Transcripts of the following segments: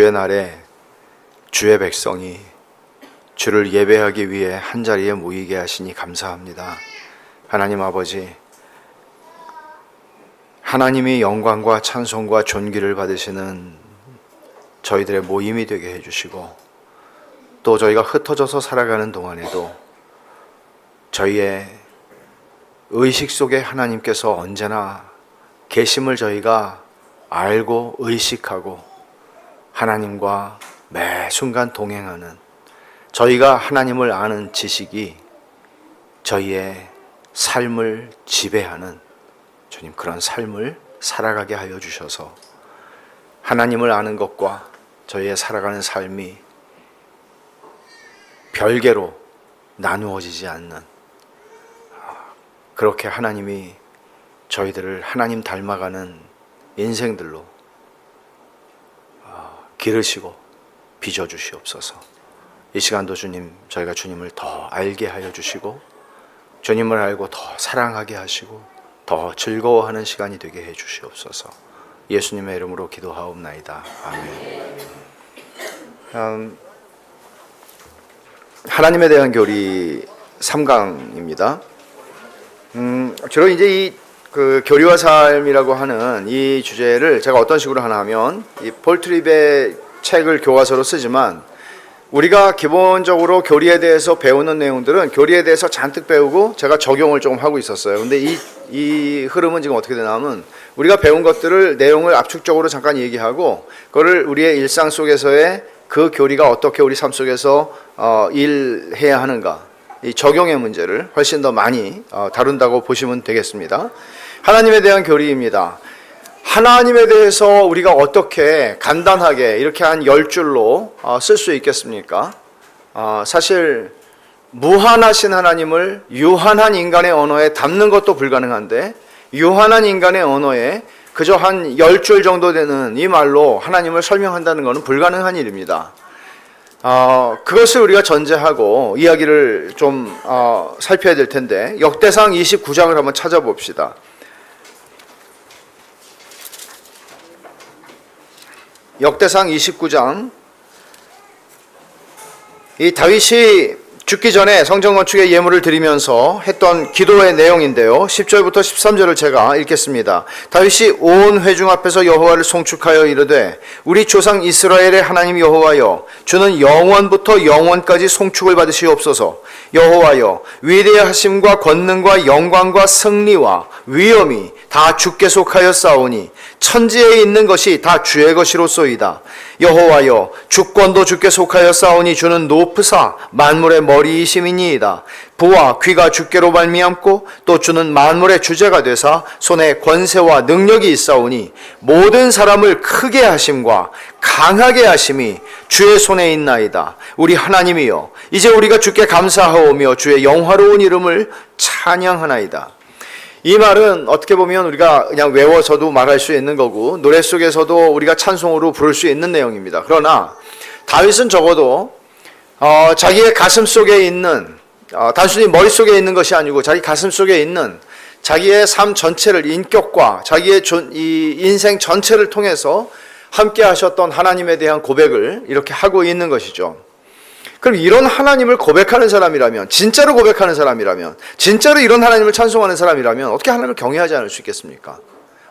주의 날에 주의 백성이 주를 예배하기 위해 한자리에 모이게 하시니 감사합니다. 하나님 아버지, 하나님이 영광과 찬송과 존귀를 받으시는 저희들의 모임이 되게 해주시고, 또 저희가 흩어져서 살아가는 동안에도 저희의 의식 속에 하나님께서 언제나 계심을 저희가 알고 의식하고 하나님과 매 순간 동행하는, 저희가 하나님을 아는 지식이 저희의 삶을 지배하는 주님, 그런 삶을 살아가게 하여 주셔서 하나님을 아는 것과 저희의 살아가는 삶이 별개로 나누어지지 않는, 그렇게 하나님이 저희들을 하나님 닮아가는 인생들로 기르시고 빚어주시옵소서. 이 시간도 주님, 저희가 주님을 더 알게 하여 주시고 주님을 알고 더 사랑하게 하시고 더 즐거워하는 시간이 되게 해 주시옵소서. 예수님의 이름으로 기도하옵나이다. 아멘. 하나님에 대한 교리 3강입니다. 주로 이제 이 교리와 삶이라고 하는 이 주제를 제가 어떤 식으로 하나 하면, 이 폴 트립의 책을 교과서로 쓰지만 우리가 기본적으로 교리에 대해서 배우는 내용들은 교리에 대해서 잔뜩 배우고 제가 적용을 조금 하고 있었어요. 근데 이 흐름은 지금 어떻게 되냐면, 우리가 배운 것들을 내용을 압축적으로 잠깐 얘기하고 그거를 우리의 일상 속에서의 그 교리가 어떻게 우리 삶 속에서 일해야 하는가, 이 적용의 문제를 훨씬 더 많이 다룬다고 보시면 되겠습니다. 하나님에 대한 교리입니다. 하나님에 대해서 우리가 어떻게 간단하게 이렇게 한 10줄로 쓸 수 있겠습니까? 사실 무한하신 하나님을 유한한 인간의 언어에 담는 것도 불가능한데, 유한한 인간의 언어에 그저 한 10줄 정도 되는 이 말로 하나님을 설명한다는 것은 불가능한 일입니다. 그것을 우리가 전제하고 이야기를 좀 살펴야 될 텐데, 역대상 29장을 한번 찾아봅시다. 역대상 29장, 이 다윗이 죽기 전에 성전 건축에 예물을 드리면서 했던 기도의 내용인데요. 10절부터 13절을 제가 읽겠습니다. 다윗이 온 회중 앞에서 여호와를 송축하여 이르되, 우리 조상 이스라엘의 하나님 여호와여, 주는 영원부터 영원까지 송축을 받으시옵소서. 여호와여, 위대하심과 권능과 영광과 승리와 위엄이 다 주께 속하였사오니 천지에 있는 것이 다 주의 것이로소이다. 여호와여, 주권도 주께 속하였사오니 주는 높으사 만물의 머리이심이니이다. 부와 귀가 주께로 말미암고 또 주는 만물의 주제가 되사 손에 권세와 능력이 있사오니 모든 사람을 크게 하심과 강하게 하심이 주의 손에 있나이다. 우리 하나님이여, 이제 우리가 주께 감사하오며 주의 영화로운 이름을 찬양하나이다. 이 말은 어떻게 보면 우리가 그냥 외워서도 말할 수 있는 거고 노래 속에서도 우리가 찬송으로 부를 수 있는 내용입니다. 그러나 다윗은 적어도 자기의 가슴 속에 있는, 단순히 머릿속에 있는 것이 아니고 자기 가슴 속에 있는 자기의 삶 전체를, 인격과 자기의 이 인생 전체를 통해서 함께 하셨던 하나님에 대한 고백을 이렇게 하고 있는 것이죠. 그럼 이런 하나님을 고백하는 사람이라면, 진짜로 고백하는 사람이라면, 진짜로 이런 하나님을 찬송하는 사람이라면 어떻게 하나님을 경외하지 않을 수 있겠습니까?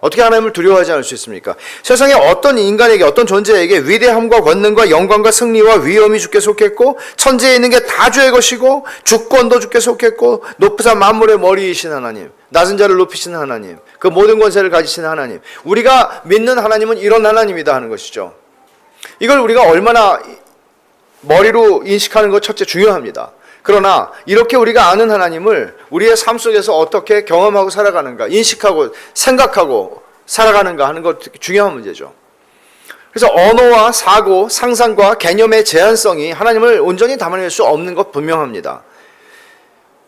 어떻게 하나님을 두려워하지 않을 수 있습니까? 세상에 어떤 인간에게, 어떤 존재에게 위대함과 권능과 영광과 승리와 위엄이 주께 속했고 천지에 있는 게 다 주의 것이고 주권도 주께 속했고 높으사 만물의 머리이신 하나님, 낮은 자를 높이시는 하나님, 그 모든 권세를 가지시는 하나님, 우리가 믿는 하나님은 이런 하나님이다 하는 것이죠. 이걸 우리가 얼마나 머리로 인식하는 것 첫째 중요합니다. 그러나 이렇게 우리가 아는 하나님을 우리의 삶 속에서 어떻게 경험하고 살아가는가, 인식하고 생각하고 살아가는가 하는 것 중요한 문제죠. 그래서 언어와 사고, 상상과 개념의 제한성이 하나님을 온전히 담아낼 수 없는 것 분명합니다.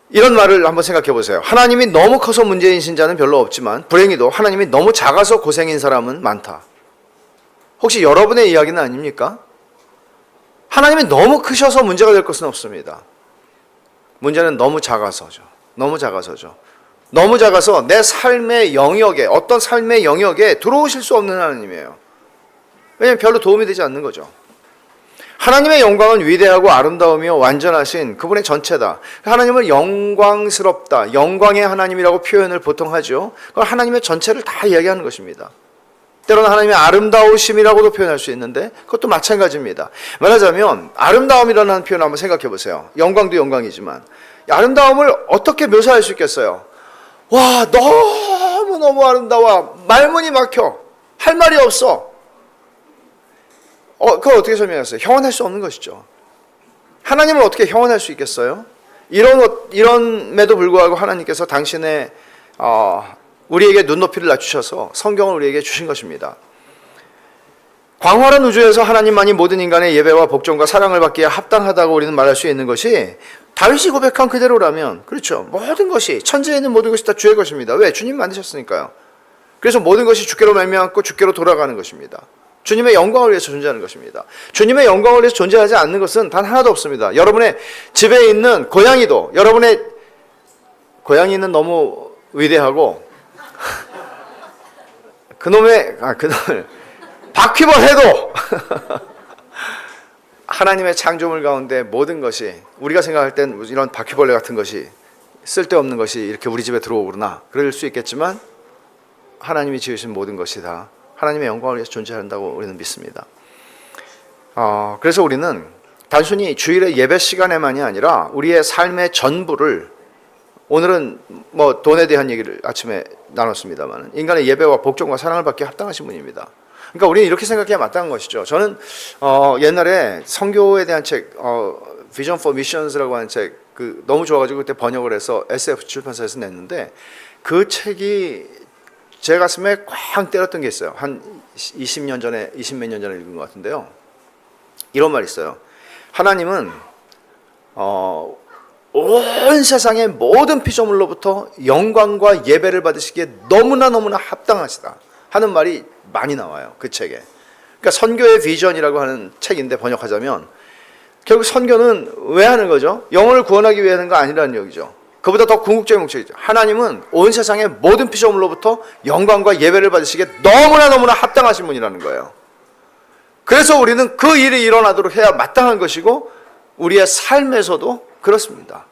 이런 말을 한번 생각해 보세요. 하나님이 너무 커서 문제인 신자는 별로 없지만 불행히도 하나님이 너무 작아서 고생인 사람은 많다. 혹시 여러분의 이야기는 아닙니까? 하나님이 너무 크셔서 문제가 될 것은 없습니다. 문제는 너무 작아서죠. 너무 작아서죠. 너무 작아서 내 삶의 영역에, 어떤 삶의 영역에 들어오실 수 없는 하나님이에요. 왜냐하면 별로 도움이 되지 않는 거죠. 하나님의 영광은 위대하고 아름다우며 완전하신 그분의 전체다. 하나님을 영광스럽다, 영광의 하나님이라고 표현을 보통 하죠. 그건 하나님의 전체를 다 이야기하는 것입니다. 때로는 하나님의 아름다우심이라고도 표현할 수 있는데 그것도 마찬가지입니다. 말하자면 아름다움이라는 표현 한번 생각해 보세요. 영광도 영광이지만 아름다움을 어떻게 묘사할 수 있겠어요? 와, 너무너무 아름다워. 말문이 막혀. 할 말이 없어. 그걸 어떻게 설명했어요? 형언할 수 없는 것이죠. 하나님을 어떻게 형언할 수 있겠어요? 이런에도 불구하고 하나님께서 당신의 우리에게 눈높이를 낮추셔서 성경을 우리에게 주신 것입니다. 광활한 우주에서 하나님만이 모든 인간의 예배와 복종과 사랑을 받기에 합당하다고 우리는 말할 수 있는 것이 다윗이 고백한 그대로라면, 그렇죠, 모든 것이, 천지에 있는 모든 것이 다 주의 것입니다. 왜? 주님 만드셨으니까요. 그래서 모든 것이 주께로 말미암고 주께로 돌아가는 것입니다. 주님의 영광을 위해서 존재하는 것입니다. 주님의 영광을 위해서 존재하지 않는 것은 단 하나도 없습니다. 여러분의 집에 있는 고양이도, 여러분의 고양이는 너무 위대하고 그놈을 바퀴벌 해도 하나님의 창조물 가운데 모든 것이, 우리가 생각할 땐 이런 바퀴벌레 같은 것이, 쓸데없는 것이 이렇게 우리 집에 들어오구나 그럴 수 있겠지만 하나님이 지으신 모든 것이 다 하나님의 영광을 위해서 존재한다고 우리는 믿습니다. 그래서 우리는 단순히 주일의 예배 시간에만이 아니라 우리의 삶의 전부를, 오늘은 뭐 돈에 대한 얘기를 아침에 나눴습니다만 인간의 예배와 복종과 사랑을 받기에 합당하신 분입니다. 그러니까 우리는 이렇게 생각해야 마땅한 것이죠. 저는 옛날에 선교에 대한 책, Vision for Missions라고 하는 책, 너무 좋아가지고 그때 번역을 해서 SF 출판사에서 냈는데 그 책이 제 가슴에 쾅 때렸던 게 있어요. 한 20몇 년 전에 읽은 것 같은데요. 이런 말이 있어요. 하나님은 온 세상의 모든 피조물로부터 영광과 예배를 받으시기에 너무나 합당하시다 하는 말이 많이 나와요. 그 책에. 그러니까 선교의 비전이라고 하는 책인데 번역하자면 결국 선교는 왜 하는 거죠? 영혼을 구원하기 위해 하는 거 아니라는 얘기죠. 그보다 더 궁극적인 목적이죠. 하나님은 온 세상의 모든 피조물로부터 영광과 예배를 받으시기에 너무나 합당하신 분이라는 거예요. 그래서 우리는 그 일이 일어나도록 해야 마땅한 것이고 우리의 삶에서도 그렇습니다.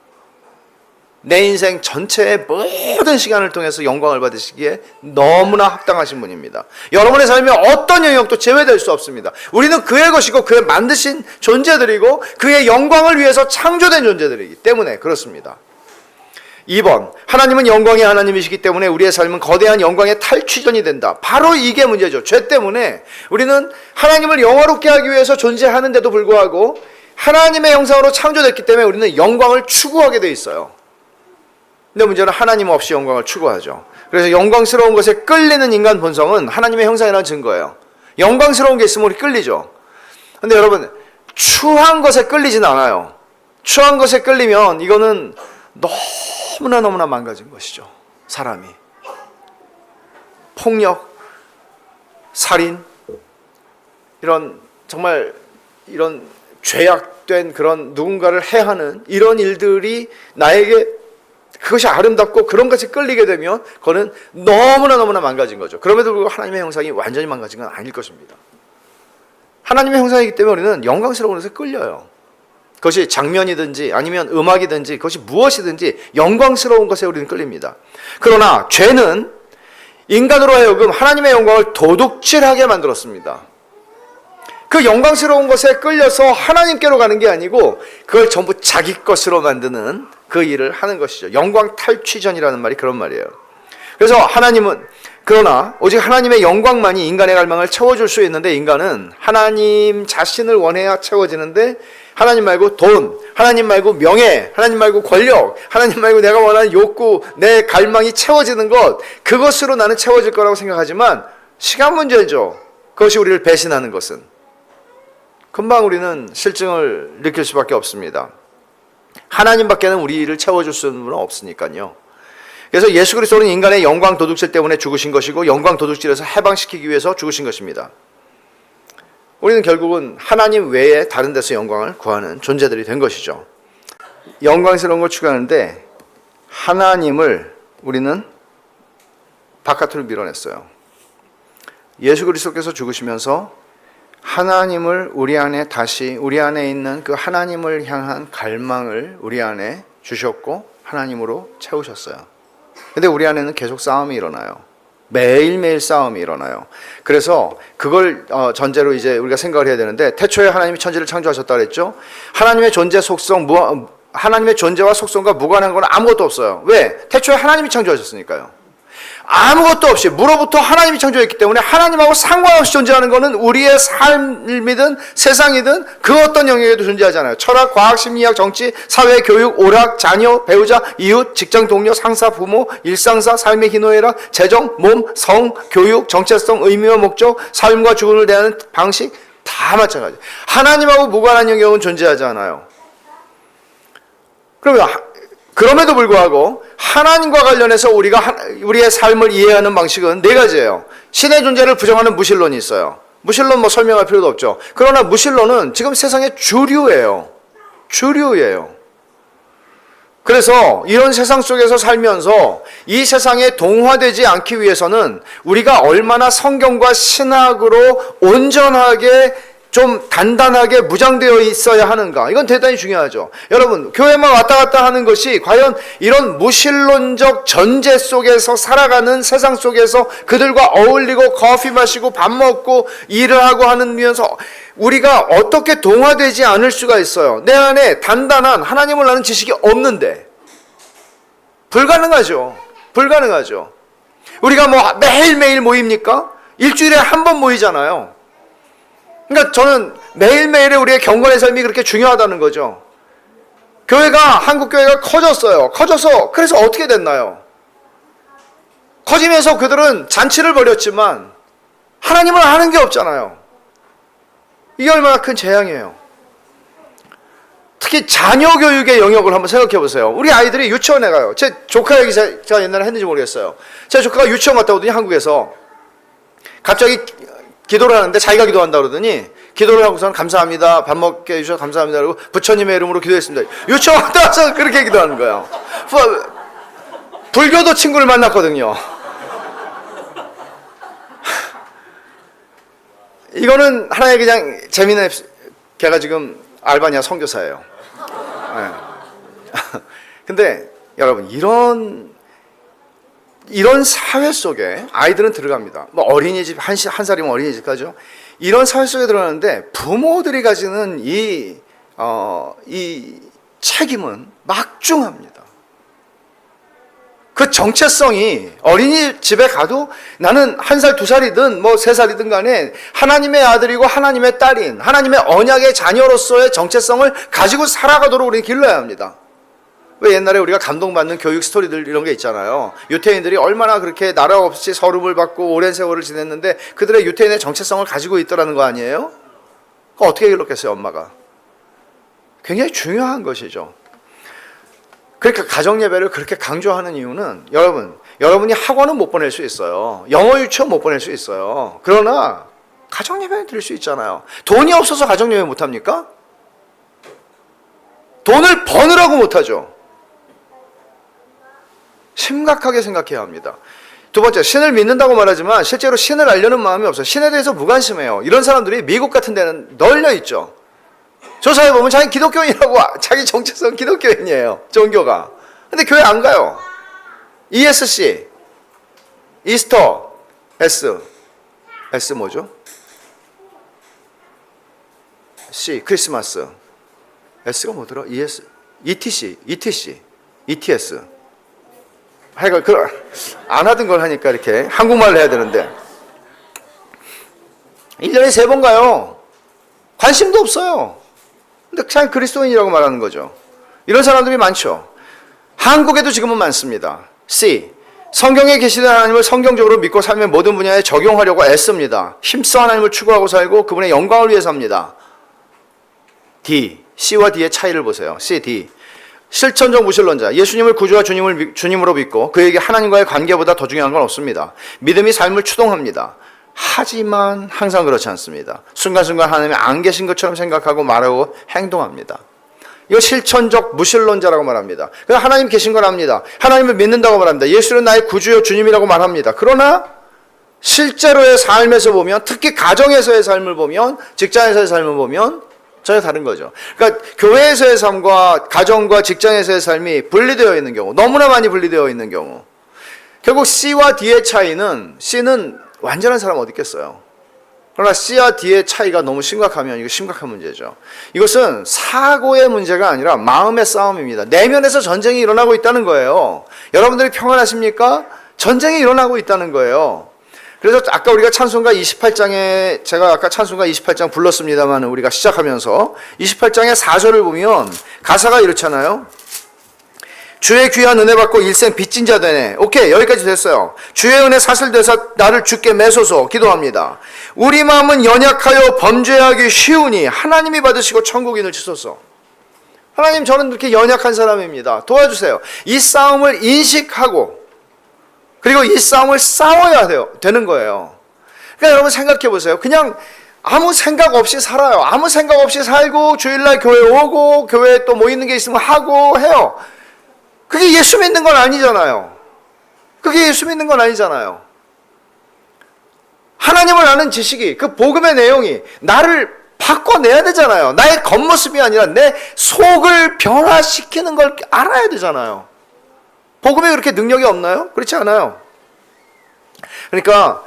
내 인생 전체의 모든 시간을 통해서 영광을 받으시기에 너무나 합당하신 분입니다. 여러분의 삶에 어떤 영역도 제외될 수 없습니다. 우리는 그의 것이고 그의 만드신 존재들이고 그의 영광을 위해서 창조된 존재들이기 때문에 그렇습니다. 2번, 하나님은 영광의 하나님이시기 때문에 우리의 삶은 거대한 영광의 탈취전이 된다. 바로 이게 문제죠. 죄 때문에 우리는 하나님을 영화롭게 하기 위해서 존재하는데도 불구하고 하나님의 형상으로 창조됐기 때문에 우리는 영광을 추구하게 돼 있어요. 근데 문제는 하나님 없이 영광을 추구하죠. 그래서 영광스러운 것에 끌리는 인간 본성은 하나님의 형상이라는 증거예요. 영광스러운 게 있으면 우리 끌리죠. 근데 여러분, 추한 것에 끌리진 않아요. 추한 것에 끌리면 이거는 너무나 망가진 것이죠. 사람이. 폭력, 살인, 정말 이런 죄악된 그런 누군가를 해하는 이런 일들이 나에게 그것이 아름답고 그런 것이 끌리게 되면 그거는 너무나 망가진 거죠. 그럼에도 불구하고 하나님의 형상이 완전히 망가진 건 아닐 것입니다. 하나님의 형상이기 때문에 우리는 영광스러운 것에 끌려요. 그것이 장면이든지 아니면 음악이든지 그것이 무엇이든지 영광스러운 것에 우리는 끌립니다. 그러나 죄는 인간으로 하여금 하나님의 영광을 도둑질하게 만들었습니다. 그 영광스러운 것에 끌려서 하나님께로 가는 게 아니고 그걸 전부 자기 것으로 만드는 그 일을 하는 것이죠. 영광 탈취전이라는 말이 그런 말이에요. 그래서 그러나 오직 하나님의 영광만이 인간의 갈망을 채워줄 수 있는데 인간은 하나님 자신을 원해야 채워지는데 하나님 말고 돈, 하나님 말고 명예, 하나님 말고 권력, 하나님 말고 내가 원하는 욕구, 내 갈망이 채워지는 것, 그것으로 나는 채워질 거라고 생각하지만 시간 문제죠. 그것이 우리를 배신하는 것은. 금방 우리는 실증을 느낄 수밖에 없습니다. 하나님밖에는 우리를 채워줄 수는 없으니까요. 그래서 예수 그리스도는 인간의 영광 도둑질 때문에 죽으신 것이고 영광 도둑질에서 해방시키기 위해서 죽으신 것입니다. 우리는 결국은 하나님 외에 다른 데서 영광을 구하는 존재들이 된 것이죠. 영광스러운 걸 추구하는데 하나님을 우리는 바깥으로 밀어냈어요. 예수 그리스도께서 죽으시면서 하나님을 우리 안에 다시 우리 안에 있는 그 하나님을 향한 갈망을 우리 안에 주셨고 하나님으로 채우셨어요. 근데 우리 안에는 계속 싸움이 일어나요. 매일매일 싸움이 일어나요. 그래서 그걸 전제로 이제 우리가 생각을 해야 되는데, 태초에 하나님이 천지를 창조하셨다 그랬죠. 하나님의 존재 속성, 하나님의 존재와 속성과 무관한 건 아무것도 없어요. 왜? 태초에 하나님이 창조하셨으니까요. 아무것도 없이 무로부터 하나님이 창조했기 때문에 하나님하고 상관없이 존재하는 것은 우리의 삶이든 세상이든 그 어떤 영역에도 존재하잖아요. 철학, 과학, 심리학, 정치, 사회, 교육, 오락, 자녀, 배우자, 이웃, 직장 동료, 상사, 부모, 일상사, 삶의 희노애락, 재정, 몸, 성, 교육, 정체성, 의미와 목적, 삶과 죽음을 대하는 방식 다 마찬가지. 하나님하고 무관한 영역은 존재하지 않아요. 그러면 그럼에도 불구하고 하나님과 관련해서 우리의 삶을 이해하는 방식은 네 가지예요. 신의 존재를 부정하는 무신론이 있어요. 무신론 설명할 필요도 없죠. 그러나 무신론은 지금 세상의 주류예요. 주류예요. 그래서 이런 세상 속에서 살면서 이 세상에 동화되지 않기 위해서는 우리가 얼마나 성경과 신학으로 온전하게 좀 단단하게 무장되어 있어야 하는가. 이건 대단히 중요하죠. 여러분, 교회만 왔다 갔다 하는 것이 과연 이런 무신론적 전제 속에서 살아가는 세상 속에서 그들과 어울리고 커피 마시고 밥 먹고 일을 하고 하면서 우리가 어떻게 동화되지 않을 수가 있어요. 내 안에 단단한 하나님을 아는 지식이 없는데. 불가능하죠. 불가능하죠. 우리가 매일매일 모입니까? 일주일에 한 번 모이잖아요. 그러니까 저는 매일매일의 우리의 경건의 삶이 그렇게 중요하다는 거죠. 한국 교회가 커졌어요. 그래서 어떻게 됐나요? 커지면서 그들은 잔치를 벌였지만 하나님을 아는 게 없잖아요. 이게 얼마나 큰 재앙이에요. 특히 자녀 교육의 영역을 한번 생각해 보세요. 우리 아이들이 유치원에 가요. 제 조카 얘기 제가 옛날에 했는지 모르겠어요. 제 조카가 유치원 갔다 오더니 한국에서 갑자기 기도를 하는데 자기가 기도한다 그러더니 기도를 하고서는 감사합니다. 밥 먹게 해주셔서 감사합니다. 그리고 부처님의 이름으로 기도했습니다. 유치원 갔다 와서 그렇게 기도하는 거예요. 불교도 친구를 만났거든요. 이거는 하나의 그냥 재미난, 걔가 지금 알바니아 선교사예요. 네. 근데 여러분, 이런 사회 속에 아이들은 들어갑니다. 어린이집, 한 살이면 어린이집 가죠. 이런 사회 속에 들어가는데 부모들이 가지는 이 책임은 막중합니다. 그 정체성이 어린이집에 가도 나는 1살, 2살이든 3살이든 간에 하나님의 아들이고 하나님의 딸인 하나님의 언약의 자녀로서의 정체성을 가지고 살아가도록 우리는 길러야 합니다. 왜 옛날에 우리가 감동받는 교육 스토리들 이런 게 있잖아요. 유태인들이 얼마나 그렇게 나라 없이 서름을 받고 오랜 세월을 지냈는데 그들의 유태인의 정체성을 가지고 있더라는 거 아니에요? 그거 어떻게 길렀겠어요, 엄마가? 굉장히 중요한 것이죠. 그러니까 가정예배를 그렇게 강조하는 이유는 여러분이 학원은 못 보낼 수 있어요. 영어 유치원 못 보낼 수 있어요. 그러나 가정예배는 드릴 수 있잖아요. 돈이 없어서 가정예배 못합니까? 돈을 버느라고 못하죠. 심각하게 생각해야 합니다. 두 번째, 신을 믿는다고 말하지만 실제로 신을 알려는 마음이 없어요. 신에 대해서 무관심해요. 이런 사람들이 미국 같은 데는 널려 있죠. 조사해 보면 자기 기독교인이라고 자기 정체성 기독교인이에요. 종교가. 근데 교회 안 가요. ESC, 이스터, S 뭐죠? C, 크리스마스. S가 뭐더라? ETC. 하여간 안 하던 걸 하니까 이렇게 한국말로 해야 되는데 1년에 3번 가요. 관심도 없어요. 근데 그냥 그리스도인이라고 말하는 거죠. 이런 사람들이 많죠. 한국에도 지금은 많습니다. C. 성경에 계시는 하나님을 성경적으로 믿고 살면 모든 분야에 적용하려고 애씁니다. 힘써 하나님을 추구하고 살고 그분의 영광을 위해 삽니다. D. C와 D의 차이를 보세요. C, D. 실천적 무신론자, 예수님을 구주와 주님으로 믿고 그에게 하나님과의 관계보다 더 중요한 건 없습니다. 믿음이 삶을 추동합니다. 하지만 항상 그렇지 않습니다. 순간순간 하나님이 안 계신 것처럼 생각하고 말하고 행동합니다. 이거 실천적 무신론자라고 말합니다. 그냥 하나님 계신 걸 압니다. 하나님을 믿는다고 말합니다. 예수는 나의 구주요 주님이라고 말합니다. 그러나 실제로의 삶에서 보면, 특히 가정에서의 삶을 보면, 직장에서의 삶을 보면 전혀 다른 거죠. 그러니까 교회에서의 삶과 가정과 직장에서의 삶이 분리되어 있는 경우, 너무나 많이 분리되어 있는 경우, 결국 C와 D의 차이는, C는 완전한 사람 어디 있겠어요. 그러나 C와 D의 차이가 너무 심각하면 이거 심각한 문제죠. 이것은 사고의 문제가 아니라 마음의 싸움입니다. 내면에서 전쟁이 일어나고 있다는 거예요. 여러분들이 평안하십니까? 전쟁이 일어나고 있다는 거예요. 그래서 아까 우리가 찬송가 28장에, 제가 아까 찬송가 28장 불렀습니다만 우리가 시작하면서 28장의 4절을 보면 가사가 이렇잖아요. 주의 귀한 은혜 받고 일생 빚진 자 되네. 오케이, 여기까지 됐어요. 주의 은혜 사슬되사 나를 주께 매소서 기도합니다. 우리 마음은 연약하여 범죄하기 쉬우니 하나님이 받으시고 천국인을 치소서. 하나님, 저는 그렇게 연약한 사람입니다. 도와주세요. 이 싸움을 인식하고 그리고 이 싸움을 싸워야 되는 거예요. 그러니까 여러분 생각해 보세요. 그냥 아무 생각 없이 살아요. 아무 생각 없이 살고 주일날 교회 오고 교회에 또 뭐 있는 게 있으면 하고 해요. 그게 예수 믿는 건 아니잖아요. 그게 예수 믿는 건 아니잖아요. 하나님을 아는 지식이, 그 복음의 내용이 나를 바꿔내야 되잖아요. 나의 겉모습이 아니라 내 속을 변화시키는 걸 알아야 되잖아요. 복음에 그렇게 능력이 없나요? 그렇지 않아요. 그러니까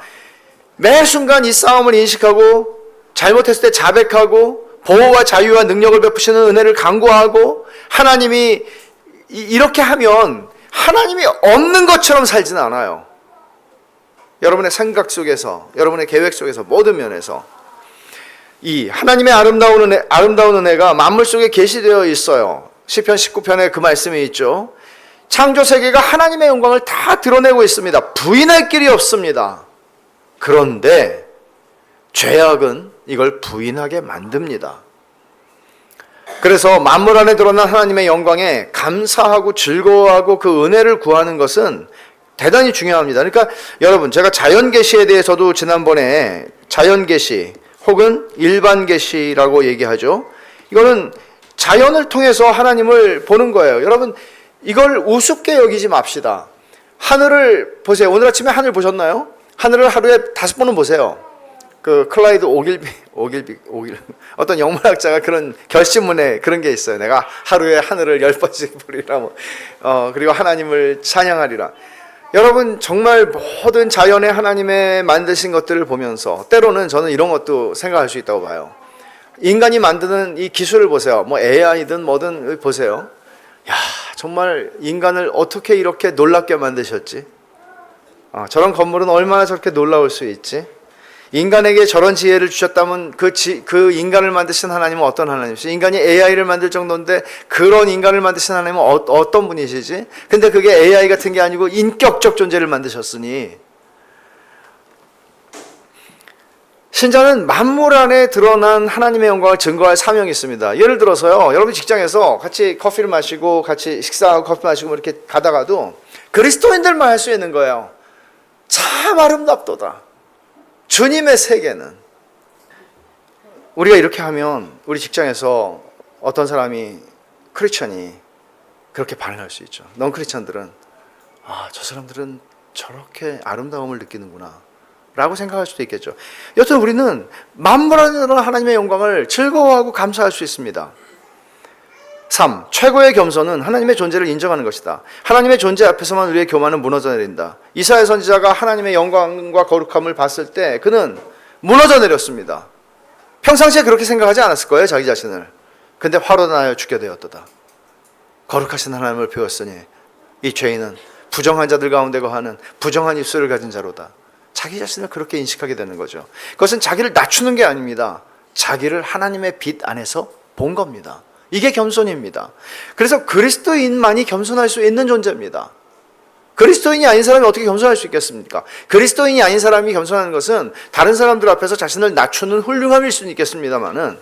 매 순간 이 싸움을 인식하고 잘못했을 때 자백하고 보호와 자유와 능력을 베푸시는 은혜를 간구하고 하나님이 이렇게 하면 하나님이 없는 것처럼 살지는 않아요. 여러분의 생각 속에서, 여러분의 계획 속에서, 모든 면에서 이 하나님의 아름다운 은혜가 만물 속에 계시되어 있어요. 시편 19편에 그 말씀이 있죠. 창조 세계가 하나님의 영광을 다 드러내고 있습니다. 부인할 길이 없습니다. 그런데 죄악은 이걸 부인하게 만듭니다. 그래서 만물 안에 드러난 하나님의 영광에 감사하고 즐거워하고 그 은혜를 구하는 것은 대단히 중요합니다. 그러니까 여러분, 제가 자연계시에 대해서도 지난번에 자연계시 혹은 일반계시라고 얘기하죠. 이거는 자연을 통해서 하나님을 보는 거예요. 여러분, 이걸 우습게 여기지 맙시다. 하늘을 보세요. 오늘 아침에 하늘 보셨나요? 하늘을 하루에 5번은 보세요. 그 클라이드 오길비 어떤 영문학자가 그런 결심문에 그런 게 있어요. 내가 하루에 하늘을 10번씩 보리라. 그리고 하나님을 찬양하리라. 여러분, 정말 모든 자연의 하나님의 만드신 것들을 보면서 때로는 저는 이런 것도 생각할 수 있다고 봐요. 인간이 만드는 이 기술을 보세요. 뭐 AI든 뭐든 보세요. 야, 정말 인간을 어떻게 이렇게 놀랍게 만드셨지? 저런 건물은 얼마나 저렇게 놀라울 수 있지? 인간에게 저런 지혜를 주셨다면 그 인간을 만드신 하나님은 어떤 하나님이시지? 인간이 AI를 만들 정도인데 그런 인간을 만드신 하나님은 어떤 분이시지? 근데 그게 AI 같은 게 아니고 인격적 존재를 만드셨으니 신자는 만물 안에 드러난 하나님의 영광을 증거할 사명이 있습니다. 예를 들어서요, 여러분 직장에서 같이 커피를 마시고 같이 식사하고 커피 마시고 이렇게 가다가도 그리스도인들만 할 수 있는 거예요. 참 아름답도다. 주님의 세계는. 우리가 이렇게 하면 우리 직장에서 어떤 사람이 크리스천이 그렇게 반응할 수 있죠. 넌 크리스천들은 저 사람들은 저렇게 아름다움을 느끼는구나 라고 생각할 수도 있겠죠. 여튼 우리는 만물 안에 드러난 하나님의 영광을 즐거워하고 감사할 수 있습니다. 3. 최고의 겸손은 하나님의 존재를 인정하는 것이다. 하나님의 존재 앞에서만 우리의 교만은 무너져 내린다. 이사야 선지자가 하나님의 영광과 거룩함을 봤을 때 그는 무너져 내렸습니다. 평상시에 그렇게 생각하지 않았을 거예요, 자기 자신을. 근데 화로 나여 죽게 되었도다. 거룩하신 하나님을 배웠으니 이 죄인은 부정한 자들 가운데 거하는 부정한 입술을 가진 자로다. 자기 자신을 그렇게 인식하게 되는 거죠. 그것은 자기를 낮추는 게 아닙니다. 자기를 하나님의 빛 안에서 본 겁니다. 이게 겸손입니다. 그래서 그리스도인만이 겸손할 수 있는 존재입니다. 그리스도인이 아닌 사람이 어떻게 겸손할 수 있겠습니까? 그리스도인이 아닌 사람이 겸손하는 것은 다른 사람들 앞에서 자신을 낮추는 훌륭함일 수는 있겠습니다만은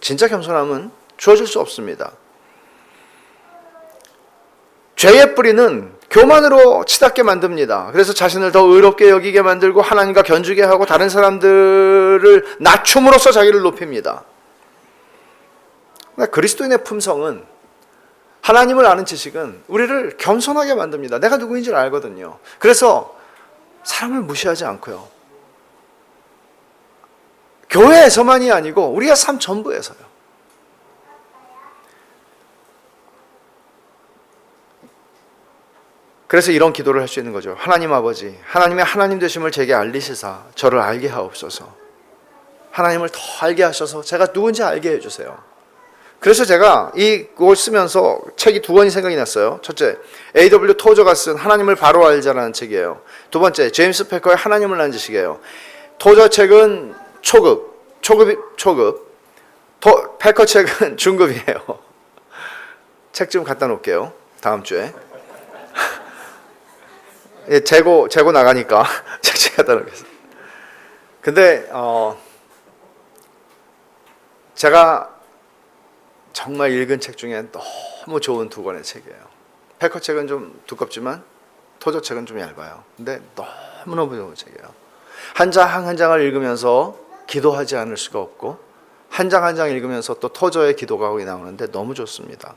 진짜 겸손함은 주어질 수 없습니다. 죄의 뿌리는 교만으로 치닫게 만듭니다. 그래서 자신을 더 의롭게 여기게 만들고 하나님과 견주게 하고 다른 사람들을 낮춤으로써 자기를 높입니다. 그리스도인의 품성은, 하나님을 아는 지식은 우리를 겸손하게 만듭니다. 내가 누구인지를 알거든요. 그래서 사람을 무시하지 않고요. 교회에서만이 아니고 우리가 삶 전부에서요. 그래서 이런 기도를 할 수 있는 거죠. 하나님 아버지, 하나님의 하나님 되심을 제게 알리시사 저를 알게 하옵소서. 하나님을 더 알게 하셔서 제가 누군지 알게 해주세요. 그래서 제가 이걸 쓰면서 책이 두 권이 생각이 났어요. 첫째, A.W. 토저가 쓴 하나님을 바로 알자라는 책이에요. 두 번째, 제임스 패커의 하나님을 아는 지식이에요. 토저 책은 초급. 패커 책은 중급이에요. 책 좀 갖다 놓을게요. 다음 주에. 예, 재고 나가니까 책 갖다 놓겠습니다. 근데 제가 정말 읽은 책 중에 너무 좋은 두 권의 책이에요. 패커 책은 좀 두껍지만 토저 책은 좀 얇아요. 근데 너무너무 좋은 책이에요. 한 장 한 장을 읽으면서 기도하지 않을 수가 없고 한 장 한 장 읽으면서 또 토저의 기도가 거기 나오는데 너무 좋습니다.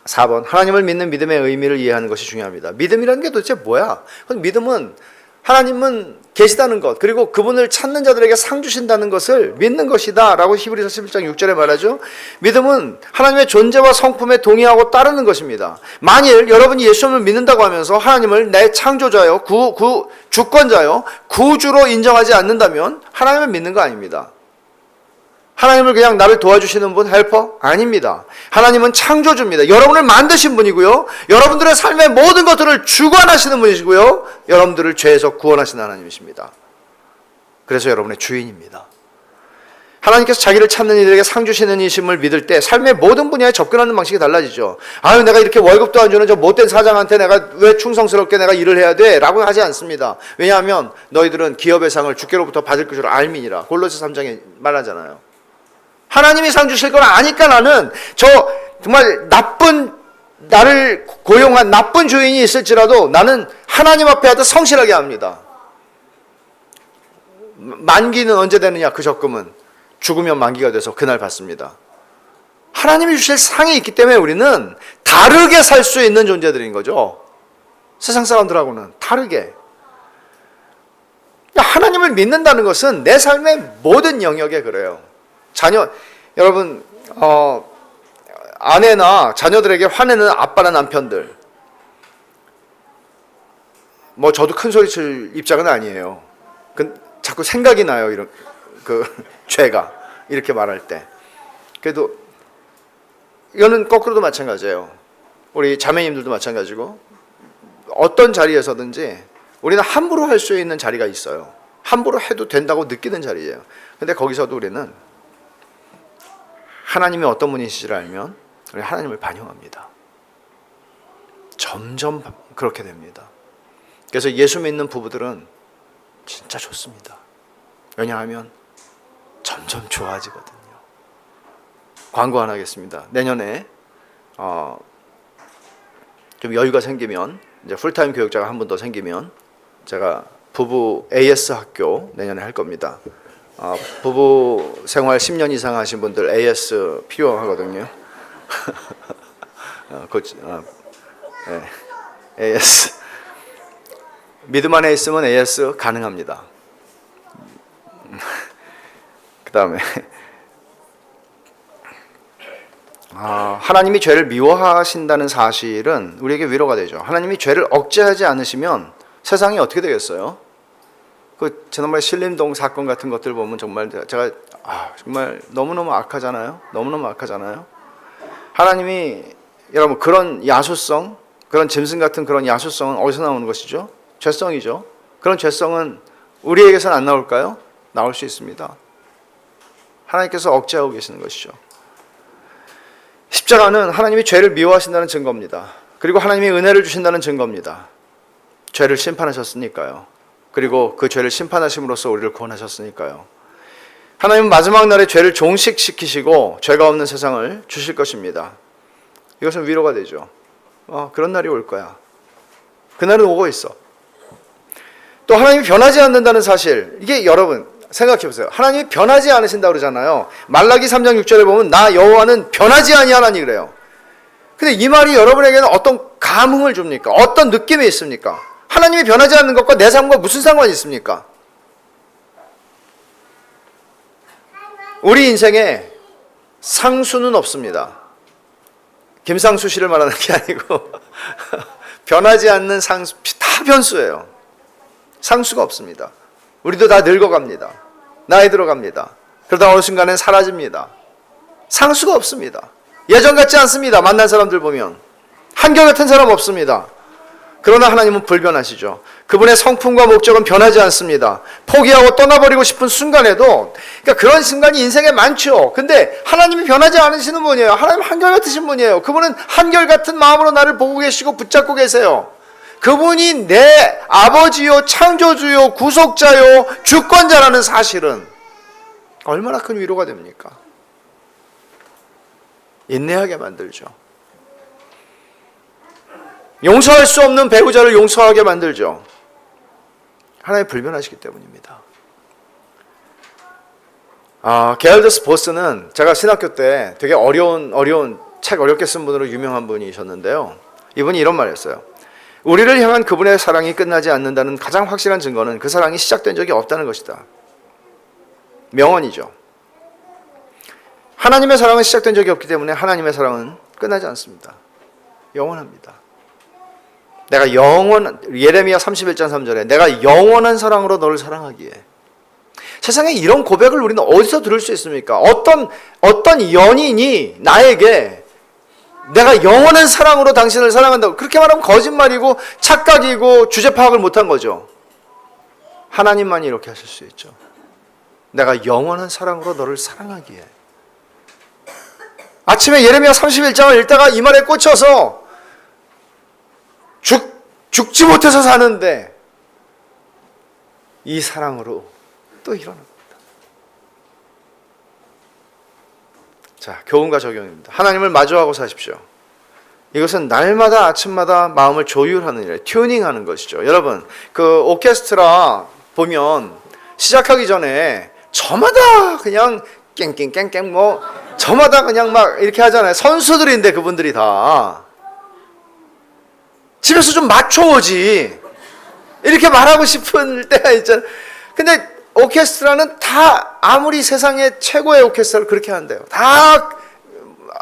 4번, 하나님을 믿는 믿음의 의미를 이해하는 것이 중요합니다. 믿음이라는 게 도대체 뭐야? 믿음은 하나님은 계시다는 것, 그리고 그분을 찾는 자들에게 상 주신다는 것을 믿는 것이다 라고 히브리서 11장 6절에 말하죠. 믿음은 하나님의 존재와 성품에 동의하고 따르는 것입니다. 만일 여러분이 예수님을 믿는다고 하면서 하나님을 내 창조자요, 주권자요, 구주로 인정하지 않는다면 하나님을 믿는 거 아닙니다. 하나님을 그냥 나를 도와주시는 분, 헬퍼? 아닙니다. 하나님은 창조주입니다. 여러분을 만드신 분이고요. 여러분들의 삶의 모든 것들을 주관하시는 분이시고요. 여러분들을 죄에서 구원하시는 하나님이십니다. 그래서 여러분의 주인입니다. 하나님께서 자기를 찾는 이들에게 상 주시는 이심을 믿을 때 삶의 모든 분야에 접근하는 방식이 달라지죠. 아유, 내가 이렇게 월급도 안 주는 저 못된 사장한테 내가 왜 충성스럽게 내가 일을 해야 돼? 라고 하지 않습니다. 왜냐하면 너희들은 기업의 상을 주께로부터 받을 것으로 알미니라. 골로새 3장에 말하잖아요. 하나님이 상 주실 걸 아니까 나는 정말 나를 고용한 나쁜 주인이 있을지라도 나는 하나님 앞에 하듯 성실하게 합니다. 만기는 언제 되느냐? 그 적금은 죽으면 만기가 돼서 그날 받습니다. 하나님이 주실 상이 있기 때문에 우리는 다르게 살 수 있는 존재들인 거죠. 세상 사람들하고는 다르게. 하나님을 믿는다는 것은 내 삶의 모든 영역에 그래요. 여러분, 아내나 자녀들에게 화내는 아빠나 남편들, 저도 큰 소리 칠 입장은 아니에요. 자꾸 생각이 나요. 이런 죄가 이렇게 말할 때. 그래도 이거는 거꾸로도 마찬가지예요. 우리 자매님들도 마찬가지고 어떤 자리에서든지 우리는 함부로 할 수 있는 자리가 있어요. 함부로 해도 된다고 느끼는 자리예요. 근데 거기서도 우리는 하나님이 어떤 분이시지를 알면 우리 하나님을 반영합니다. 점점 그렇게 됩니다. 그래서 예수 믿는 부부들은 진짜 좋습니다. 왜냐하면 점점 좋아지거든요. 광고 하나 하겠습니다. 내년에 좀 여유가 생기면, 이제 풀타임 교육자가 한 분 더 생기면 제가 부부 AS 학교 내년에 할 겁니다. 부부 생활 10년 이상 하신 분들 AS 필요하거든요. 네. AS 믿음 안에 있으면 AS 가능합니다. 그 다음에 하나님이 죄를 미워하신다는 사실은 우리에게 위로가 되죠. 하나님이 죄를 억제하지 않으시면 세상이 어떻게 되겠어요? 지난번에 신림동 사건 같은 것들 보면 정말 제가 정말 너무너무 악하잖아요. 너무너무 악하잖아요. 하나님이 여러분 그런 야수성, 그런 짐승 같은 그런 야수성은 어디서 나오는 것이죠? 죄성이죠. 그런 죄성은 우리에게서는 안 나올까요? 나올 수 있습니다. 하나님께서 억제하고 계시는 것이죠. 십자가는 하나님이 죄를 미워하신다는 증거입니다. 그리고 하나님이 은혜를 주신다는 증거입니다. 죄를 심판하셨으니까요. 그리고 그 죄를 심판하심으로써 우리를 구원하셨으니까요. 하나님은 마지막 날에 죄를 종식시키시고 죄가 없는 세상을 주실 것입니다. 이것은 위로가 되죠. 그런 날이 올 거야. 그날은 오고 있어. 또 하나님이 변하지 않는다는 사실, 이게 여러분 생각해 보세요. 하나님이 변하지 않으신다고 그러잖아요. 말라기 3장 6절에 보면 나 여호와는 변하지 아니하나니 그래요. 근데 이 말이 여러분에게는 어떤 감흥을 줍니까? 어떤 느낌이 있습니까? 하나님이 변하지 않는 것과 내 삶과 무슨 상관이 있습니까? 우리 인생에 상수는 없습니다. 김상수 씨를 말하는 게 아니고 변하지 않는 상수, 다 변수예요. 상수가 없습니다. 우리도 다 늙어갑니다. 나이 들어갑니다. 그러다 어느 순간엔 사라집니다. 상수가 없습니다. 예전 같지 않습니다. 만난 사람들 보면 한결같은 사람 없습니다. 그러나 하나님은 불변하시죠. 그분의 성품과 목적은 변하지 않습니다. 포기하고 떠나버리고 싶은 순간에도, 그러니까 그런 순간이 인생에 많죠. 근데 하나님이 변하지 않으시는 분이에요. 하나님 한결같으신 분이에요. 그분은 한결같은 마음으로 나를 보고 계시고 붙잡고 계세요. 그분이 내 아버지요, 창조주요, 구속자요, 주권자라는 사실은 얼마나 큰 위로가 됩니까? 인내하게 만들죠. 용서할 수 없는 배우자를 용서하게 만들죠. 하나님 불변하시기 때문입니다. 게럴더스 보스는 제가 신학교 때 되게 어려운 책 어렵게 쓴 분으로 유명한 분이셨는데요. 이분이 이런 말을 했어요. 우리를 향한 그분의 사랑이 끝나지 않는다는 가장 확실한 증거는 그 사랑이 시작된 적이 없다는 것이다. 명언이죠. 하나님의 사랑은 시작된 적이 없기 때문에 하나님의 사랑은 끝나지 않습니다. 영원합니다. 예레미야 31장 3절에 내가 영원한 사랑으로 너를 사랑하기에. 세상에 이런 고백을 우리는 어디서 들을 수 있습니까? 어떤 연인이 나에게 내가 영원한 사랑으로 당신을 사랑한다고 그렇게 말하면 거짓말이고 착각이고 주제 파악을 못한 거죠. 하나님만이 이렇게 하실 수 있죠. 내가 영원한 사랑으로 너를 사랑하기에. 아침에 예레미야 31장을 읽다가 이 말에 꽂혀서 죽지 못해서 사는데 이 사랑으로 또 일어납니다. 자, 교훈과 적용입니다. 하나님을 마주하고 사십시오. 이것은 날마다 아침마다 마음을 조율하는 일, 튜닝하는 것이죠. 여러분, 그 오케스트라 보면 시작하기 전에 저마다 그냥 깽깽깽깽 저마다 그냥 막 이렇게 하잖아요. 선수들인데 그분들이 다 집에서 좀 맞춰오지 이렇게 말하고 싶은 때가 있잖아요. 근데 오케스트라는 다 아무리 세상의 최고의 오케스트라를 그렇게 한대요. 다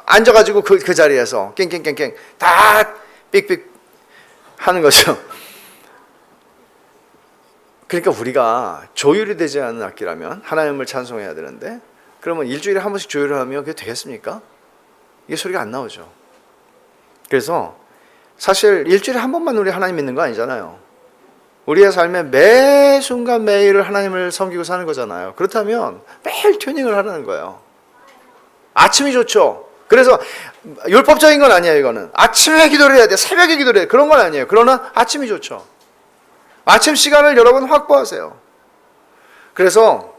앉아가지고 그 자리에서 깽깽깽깽 다 삑삑 하는 거죠. 그러니까 우리가 조율이 되지 않은 악기라면 하나님을 찬송해야 되는데 그러면 일주일에 한 번씩 조율을 하면 그게 되겠습니까? 이게 소리가 안 나오죠. 그래서 사실 일주일에 한 번만 우리 하나님 믿는 거 아니잖아요. 우리의 삶의 매 순간 매일을 하나님을 섬기고 사는 거잖아요. 그렇다면 매일 튜닝을 하라는 거예요. 아침이 좋죠. 그래서 율법적인 건 아니에요. 이거는 아침에 기도를 해야 돼, 새벽에 기도를 해야 돼, 그런 건 아니에요. 그러나 아침이 좋죠. 아침 시간을 여러분 확보하세요. 그래서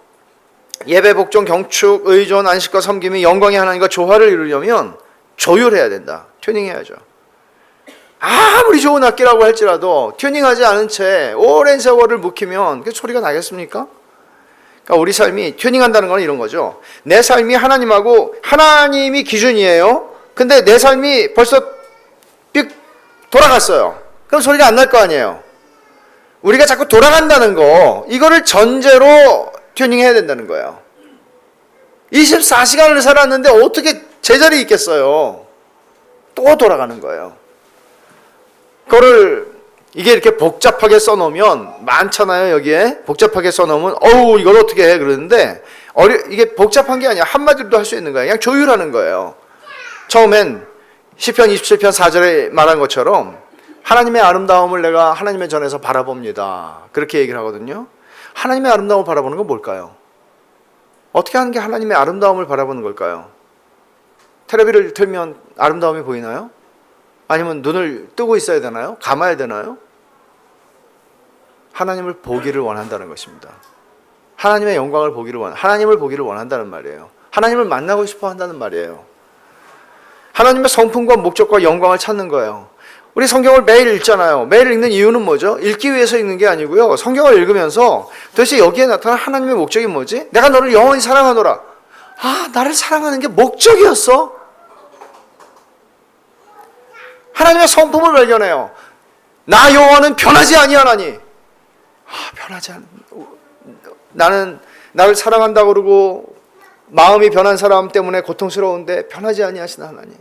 예배, 복종, 경축, 의존, 안식과 섬김이 영광의 하나님과 조화를 이루려면 조율해야 된다. 튜닝해야죠. 아무리 좋은 악기라고 할지라도 튜닝하지 않은 채 오랜 세월을 묵히면 그 소리가 나겠습니까? 그러니까 우리 삶이 튜닝한다는 건 이런 거죠. 내 삶이 하나님이 기준이에요. 근데 내 삶이 벌써 삑 돌아갔어요. 그럼 소리가 안 날 거 아니에요. 우리가 자꾸 돌아간다는 거, 이거를 전제로 튜닝해야 된다는 거예요. 24시간을 살았는데 어떻게 제자리에 있겠어요? 또 돌아가는 거예요. 그거를 이게 이렇게 복잡하게 써놓으면 많잖아요. 여기에 복잡하게 써놓으면 이걸 어떻게 해 그러는데 이게 복잡한 게 아니야. 한마디로 할 수 있는 거예요. 그냥 조율하는 거예요. 처음엔 시편 27편 4절에 말한 것처럼 하나님의 아름다움을 내가 하나님의 전에서 바라봅니다. 그렇게 얘기를 하거든요. 하나님의 아름다움을 바라보는 건 뭘까요? 어떻게 하는 게 하나님의 아름다움을 바라보는 걸까요? 텔레비를 틀면 아름다움이 보이나요? 아니면 눈을 뜨고 있어야 되나요? 감아야 되나요? 하나님을 보기를 원한다는 것입니다. 하나님의 영광을 하나님을 보기를 원한다는 말이에요. 하나님을 만나고 싶어 한다는 말이에요. 하나님의 성품과 목적과 영광을 찾는 거예요. 우리 성경을 매일 읽잖아요. 매일 읽는 이유는 뭐죠? 읽기 위해서 읽는 게 아니고요. 성경을 읽으면서 도대체 여기에 나타난 하나님의 목적이 뭐지? 내가 너를 영원히 사랑하노라. 나를 사랑하는 게 목적이었어? 하나님의 성품을 발견해요. 나 여호와는 변하지 아니하나니. 변하지 않. 나는 나를 사랑한다고 그러고 마음이 변한 사람 때문에 고통스러운데 변하지 아니하시는 하나님.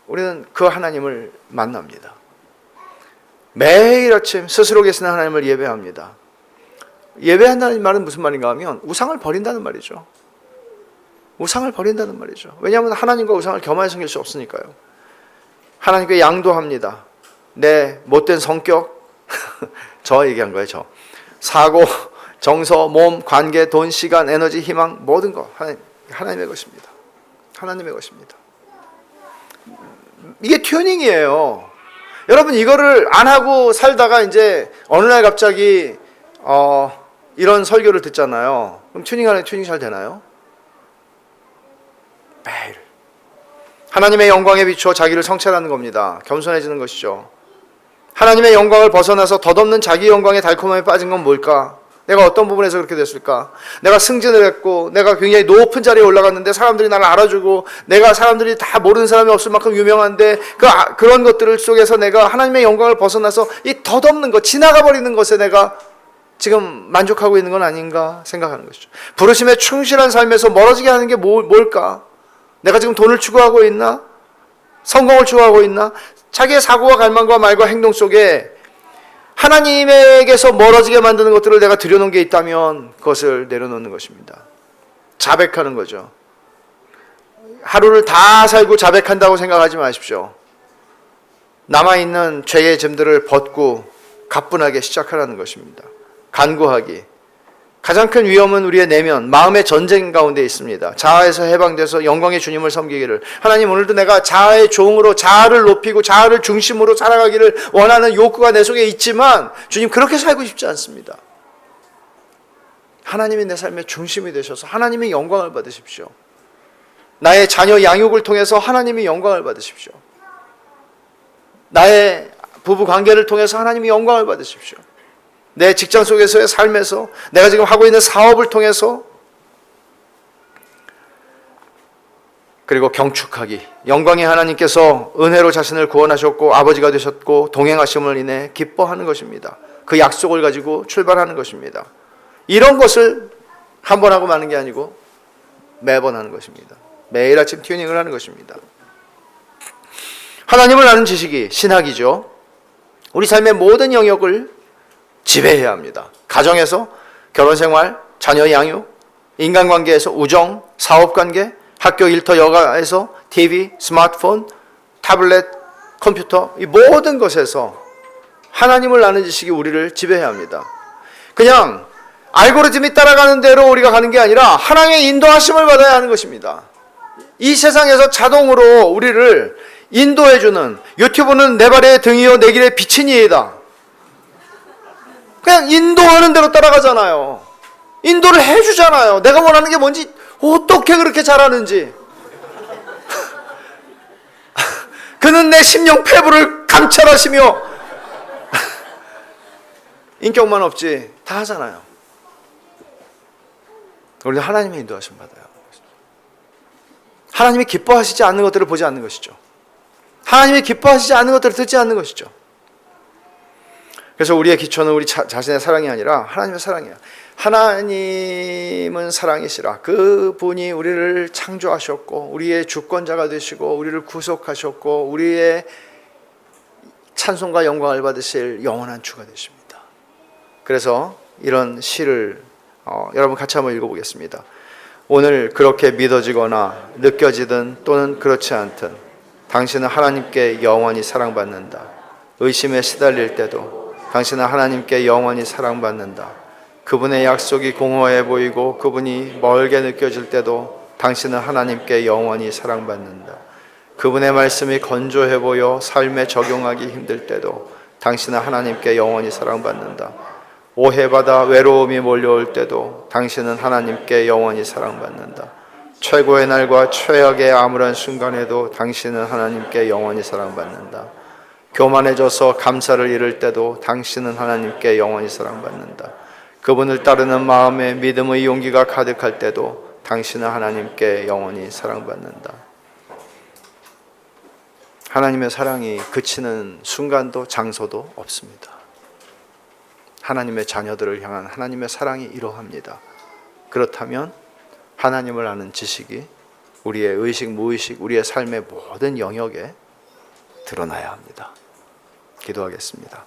우리는 그 하나님을 만납니다. 매일 아침 스스로 계시는 하나님을 예배합니다. 예배한다는 말은 무슨 말인가 하면 우상을 버린다는 말이죠. 우상을 버린다는 말이죠. 왜냐하면 하나님과 우상을 겸하여 섬길 수 없으니까요. 하나님께 양도합니다. 내 못된 성격, 저 얘기한 거예요. 저 사고, 정서, 몸, 관계, 돈, 시간, 에너지, 희망, 모든 거 하나님의 것입니다. 하나님의 것입니다. 이게 튜닝이에요. 여러분, 이거를 안 하고 살다가 이제 어느 날 갑자기 이런 설교를 듣잖아요. 그럼 튜닝 잘 되나요? 매일 하나님의 영광에 비추어 자기를 성찰하는 겁니다. 겸손해지는 것이죠. 하나님의 영광을 벗어나서 덧없는 자기 영광의 달콤함에 빠진 건 뭘까? 내가 어떤 부분에서 그렇게 됐을까? 내가 승진을 했고 내가 굉장히 높은 자리에 올라갔는데 사람들이 나를 알아주고 내가 사람들이 다 모르는 사람이 없을 만큼 유명한데 그런 것들 속에서 내가 하나님의 영광을 벗어나서 이 덧없는 것, 지나가 버리는 것에 내가 지금 만족하고 있는 건 아닌가 생각하는 것이죠. 부르심에 충실한 삶에서 멀어지게 하는 게 뭘까? 내가 지금 돈을 추구하고 있나? 성공을 추구하고 있나? 자기의 사고와 갈망과 말과 행동 속에 하나님에게서 멀어지게 만드는 것들을 내가 들여놓은 게 있다면 그것을 내려놓는 것입니다. 자백하는 거죠. 하루를 다 살고 자백한다고 생각하지 마십시오. 남아있는 죄의 짐들을 벗고 가뿐하게 시작하라는 것입니다. 간구하기. 가장 큰 위험은 우리의 내면, 마음의 전쟁 가운데 있습니다. 자아에서 해방돼서 영광의 주님을 섬기기를. 하나님, 오늘도 내가 자아의 종으로 자아를 높이고 자아를 중심으로 살아가기를 원하는 욕구가 내 속에 있지만 주님, 그렇게 살고 싶지 않습니다. 하나님이 내 삶의 중심이 되셔서 하나님의 영광을 받으십시오. 나의 자녀 양육을 통해서 하나님이 영광을 받으십시오. 나의 부부 관계를 통해서 하나님이 영광을 받으십시오. 내 직장 속에서의 삶에서, 내가 지금 하고 있는 사업을 통해서, 그리고 경축하기. 영광의 하나님께서 은혜로 자신을 구원하셨고 아버지가 되셨고 동행하심을 인해 기뻐하는 것입니다. 그 약속을 가지고 출발하는 것입니다. 이런 것을 한 번 하고 마는 게 아니고 매번 하는 것입니다. 매일 아침 튜닝을 하는 것입니다. 하나님을 아는 지식이 신학이죠. 우리 삶의 모든 영역을 지배해야 합니다. 가정에서, 결혼생활, 자녀 양육, 인간관계에서, 우정, 사업관계, 학교 일터 여가에서, TV, 스마트폰, 타블렛, 컴퓨터, 이 모든 것에서 하나님을 아는 지식이 우리를 지배해야 합니다. 그냥 알고리즘이 따라가는 대로 우리가 가는 게 아니라 하나님의 인도하심을 받아야 하는 것입니다. 이 세상에서 자동으로 우리를 인도해주는, 유튜브는 내 발의 등이요 내 길의 빛이니이다. 그냥 인도하는 대로 따라가잖아요. 인도를 해주잖아요. 내가 원하는 게 뭔지 어떻게 그렇게 잘하는지. 그는 내 심령 패부를 감찰하시며 인격만 없지 다 하잖아요. 우리는 하나님의 인도하심 받아요. 하나님이 기뻐하시지 않는 것들을 보지 않는 것이죠. 하나님이 기뻐하시지 않는 것들을 듣지 않는 것이죠. 그래서 우리의 기초는 우리 자신의 사랑이 아니라 하나님의 사랑이에요. 하나님은 사랑이시라. 그분이 우리를 창조하셨고 우리의 주권자가 되시고 우리를 구속하셨고 우리의 찬송과 영광을 받으실 영원한 주가 되십니다. 그래서 이런 시를 여러분 같이 한번 읽어보겠습니다. 오늘 그렇게 믿어지거나 느껴지든 또는 그렇지 않든 당신은 하나님께 영원히 사랑받는다. 의심에 시달릴 때도 당신은 하나님께 영원히 사랑받는다. 그분의 약속이 공허해 보이고 그분이 멀게 느껴질 때도 당신은 하나님께 영원히 사랑받는다. 그분의 말씀이 건조해 보여 삶에 적용하기 힘들 때도 당신은 하나님께 영원히 사랑받는다. 오해받아 외로움이 몰려올 때도 당신은 하나님께 영원히 사랑받는다. 최고의 날과 최악의 암울한 순간에도 당신은 하나님께 영원히 사랑받는다. 교만해져서 감사를 잃을 때도 당신은 하나님께 영원히 사랑받는다. 그분을 따르는 마음에 믿음의 용기가 가득할 때도 당신은 하나님께 영원히 사랑받는다. 하나님의 사랑이 그치는 순간도 장소도 없습니다. 하나님의 자녀들을 향한 하나님의 사랑이 이러합니다. 그렇다면 하나님을 아는 지식이 우리의 의식, 무의식, 우리의 삶의 모든 영역에 드러나야 합니다. 기도하겠습니다.